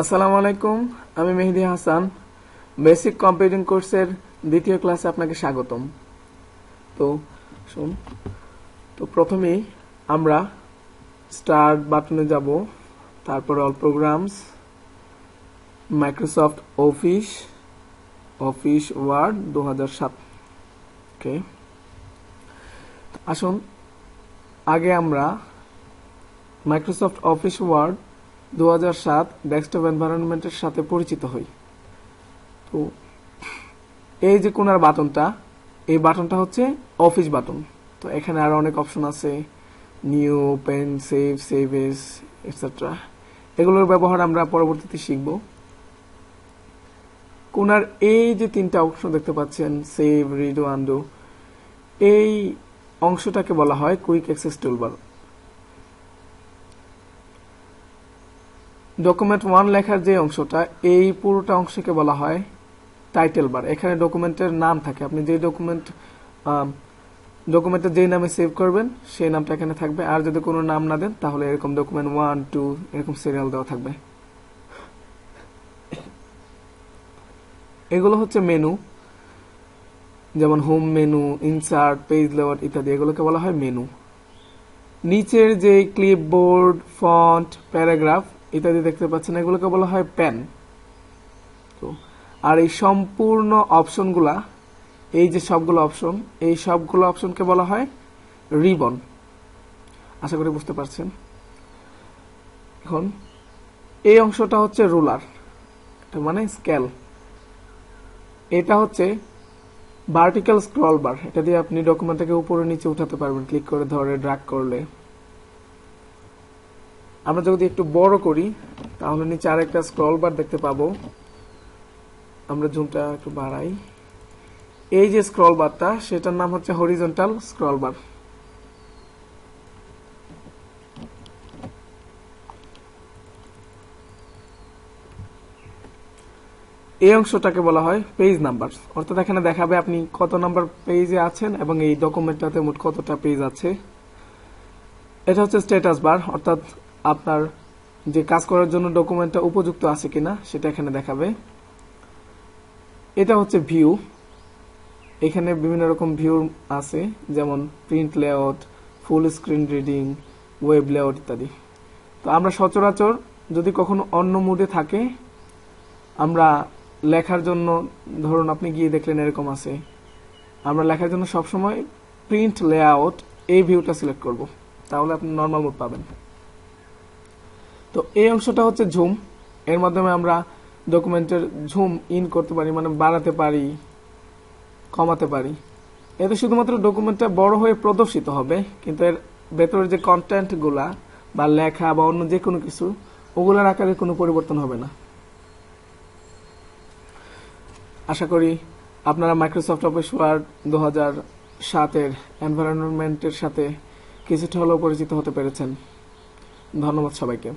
আসসালামু আলাইকুম, আমি মেহেদি হাসান। বেসিক কম্পিউটিং কোর্সের দ্বিতীয় ক্লাসে আপনাকে স্বাগতম। তো শুন, প্রথমেই আমরা স্টার্ট বাটনে যাব, তারপরে all programs, Microsoft Office Word 2007। Okay, আসুন আগে আমরা মাইক্রোসফট অফিস ওয়ার্ড 2007 ডেস্কটপ এনভায়রনমেন্টের সাথে পরিচিত হই। তো এই যে কোনার বাটনটা, এই বাটনটা হচ্ছে অফিস বাটন। তো এখানে আরো অনেক অপশন আছে, new, open, save S etcetera. এগুলোর ব্যবহার আমরা পরবর্তীতে শিখব। কোনার এই যে তিনটা অপশন দেখতে পাচ্ছেন, সেভ, রিড, আনডু, এই অংশটাকে বলা হয় কুইক অ্যাক্সেস টুলবার। ডকুমেন্ট 1 লেখার যে অংশটা, এই পুরোটা অংশকে বলা হয় টাইটেল বার। এখানে ডকুমেন্টের নাম থাকে, আপনি যে ডকুমেন্টের যেই নামে সেভ করবেন সেই নামটা এখানে থাকবে। আর যদি কোনো নাম না দেন তাহলে এরকম ডকুমেন্ট 1, 2 এরকম সিরিয়াল দেওয়া থাকবে। এগুলো হচ্ছে মেনু, যেমন home menu, insert, page layout ইত্যাদি, এগুলোকে বলা হয় মেনু। নিচের যে ক্লিপবোর্ড, ফন্ট, প্যারাগ্রাফ ইত্যাদি দেখতে পাচ্ছেন, এগুলোকে বলা হয় পেন। তো আর এই সম্পূর্ণ অপশনগুলা, এই যে সবগুলো অপশন, এই সবগুলো অপশনকে বলা হয় রিবন। আশা করি বুঝতে পারছেন। এখন এই অংশটা হচ্ছে রুলার, মানে স্কেল। এটা হচ্ছে ভার্টিক্যাল স্ক্রল বার, এটা দিয়ে আপনি ডকুমেন্টটাকে উপরে নিচে উঠাতে পারবেন ক্লিক করে, ধরে ড্র্যাগ করলে। আমরা যদি একটু বড় করি তাহলে নিচে আরেকটা স্ক্রল বার দেখতে পাবো। আমরা জুমটা একটু বাড়াই। এই যে স্ক্রল বারটা, সেটার নাম হচ্ছে হরিজন্টাল স্ক্রল বার। এই অংশটাকে বলা হয় পেজ নাম্বার, অর্থাৎ এখানে দেখাবে আপনি কত নাম্বার পেজে আছেন এবং এই ডকুমেন্টটাতে মোট কতটা পেজ আছে। এটা হচ্ছে স্ট্যাটাস বার, অর্থাৎ আপনার যে কাজ করার জন্য ডকুমেন্টটা উপযুক্ত আছে কিনা সেটা এখানে দেখাবে। এটা হচ্ছে ভিউ, এখানে বিভিন্ন রকম ভিউ আছে, যেমন print layout, full screen reading, web layout ইত্যাদি। তো আমরা সচরাচর যদি কখনো অন্য মুডে থাকে, আমরা লেখার জন্য, ধরুন আপনি গিয়ে দেখলেন এরকম আছে, আমরা লেখার জন্য সবসময় প্রিন্ট লেআউট এই ভিউটা সিলেক্ট করব, তাহলে আপনি নর্মাল মুড পাবেন। তো এই অংশটা হচ্ছে ঝুম, এর মাধ্যমে আমরা ডকুমেন্টের ঝুম ইন করতে পারি, মানে বাড়াতে পারি, কমাতে পারি। এতে শুধুমাত্র ডকুমেন্টটা বড় হয়ে প্রদর্শিত হবে, কিন্তু এর ভেতরের যে কন্টেন্ট গুলা বা লেখা বা অন্য যে কোনো কিছু, ওগুলোর আকারে কোনো পরিবর্তন হবে না। আশা করি আপনারা মাইক্রোসফট অফিস ওয়ার্ড 2007 এনভায়রনমেন্টের সাথে কিছুটা হলেও পরিচিত হতে পেরেছেন। ধন্যবাদ সবাইকে।